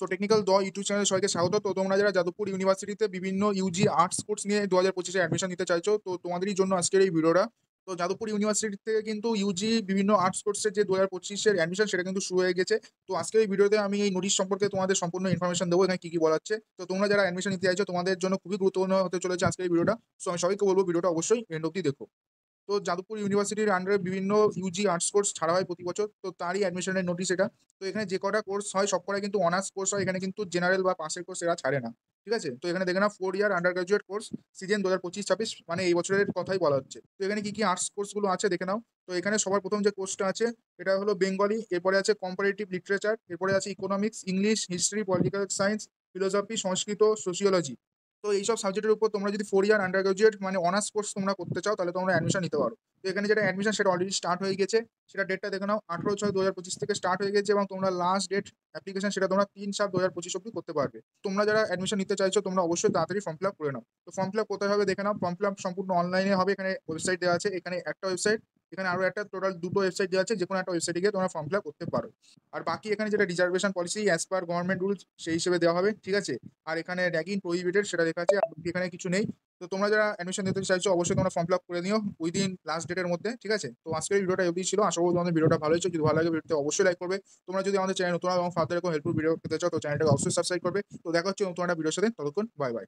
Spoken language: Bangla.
সো টেকনিক্যাল দ ইউটিউব চ্যানেলে সবাইকে স্বাগত। তো তোমরা যারা যাদবপুর ইউনিভার্সিটিতে বিভিন্ন ইউজি আর্টস কোর্স নিয়ে 2025 এ অ্যাডমিশন নিতে চাইছো, তো তোমাদেরই জন্য আজকের এই ভিডিওটা। তো যাদবপুর ইউনিভার্সিটি থেকে কিন্তু ইউজি বিভিন্ন আর্টস কোর্সের যে 2025 এর অ্যাডমিশন সেটা কিন্তু শুরু হয়ে গেছে। তো আজকের এই ভিডিওতে আমি এই নোটিশ সম্পর্কে তোমাদের সম্পূর্ণ ইনফরমেশন দেবো, এখানে কি কি বলা হচ্ছে। তো তোমরা যারা অ্যাডমিশন নিতে চাইছো তোমাদের জন্য খুবই গুরুত্বপূর্ণ হতে চলেছে আজকের এই ভিডিওটা। সো আমি সবাইকে বলবো ভিডিওটা অবশ্যই এন্ড অব্দি দেখো। তো যাদবপুর ইউনিভার্সিটির আন্ডারে বিভিন্ন ইউজি আর্টস কোর্স ছাড়া হয় প্রতি বছর, তো তারই অ্যাডমিশনের নোটিশ এটা। তো এখানে যে কটা কোর্স হয় সব কটাই কিন্তু অনার্স কোর্স হয়, এখানে কিন্তু জেনারেল বা পাসের কোর্স এরা ছাড়ে না, ঠিক আছে। তো এখানে দেখে না 4 year under graduate course season 2025-26, মানে এই বছরের কথাই বলা হচ্ছে। তো এখানে কি কি আর্টস কোর্সগুলো আছে দেখে নাও। তো এখানে সবার প্রথম যে কোর্সটা আছে এটা হলো বেঙ্গলি, এরপরে আছে কম্পারেটিভ লিটারেচার, এরপরে আছে economics, English, history, political science, philosophy, Sanskrit, sociology. তো এইসব সাবজেক্টের উপর তোমরা যদি 4 ইয়ার আন্ডার গ্রাজুয়েট মানে অনার্স কোর্স তোমরা করতে চাও তাহলে তোমরা অ্যাডমিশন নিতে পারো। তো এখানে যেটা অ্যাডমিশন সেটা অলরেডি স্টার্ট হয়ে গেছে, সেটা ডেটটা দেখে নাও 18/6/2025 থেকে স্টার্ট হয়ে গেছে, এবং তোমরা লাস্ট ডেট অ্যাপ্লিকেশন সেটা তোমরা 3/7/2025 অব্দি করতে পারবে। তোমরা যারা অ্যাডমিশন নিতে চাইছো তোমরা অবশ্যই তাড়াতাড়ি ফর্ম ফিল আপ করে নাও। তো ফর্ম ফিল আপ কোথায় হবে দেখে নাও। ফর্ম ফিল আপ সম্পূর্ণ অনলাইনে হবে, এখানে ওয়েবসাইট দেওয়া আছে, এখানে একটা ওয়েবসাইট, এখানে আরো একটা, টোটাল দুটো ওয়েবসাইট দেওয়া আছে, যে কোনো একটা ওয়েবসাইটে গিয়ে তোমরা ফর্ম ফিল আপ করতে পারো। আর বাকি এখানে যেটা reservation policy as per government rules সেই হিসেবে দেওয়া হবে, ঠিক আছে। আর এখানে র্যাগিং প্রহিবিটেড সেটা লেখা আছে, আর এখানে কিছু নেই। তো তোমরা যারা অ্যাডমিশন নিতে চাইছো অবশ্যই তোমরা ফর্ম ফিল আপ করে নিও উইদিন লাস্ট ডেটের মধ্যে, ঠিক আছে। তো আজকের ভিডিওটা অবধি ছিল, আশা করি তোমাদের ভিডিওটা ভালো হয়েছে। যদি ভালো লাগে ভিডিওতে অবশ্যই লাইক করবে। তোমরা যদি আমাদের চ্যানেল নতুন এবং ফার্দার এরকম হেল্পফুল ভিডিও পেতে চাও তো চ্যানেলটাকে অবশ্যই সাবস্ক্রাইব করবে। তো দেখা হচ্ছে নতুন একটা ভিডিওর সাথে, ততক্ষণ বাই বাই।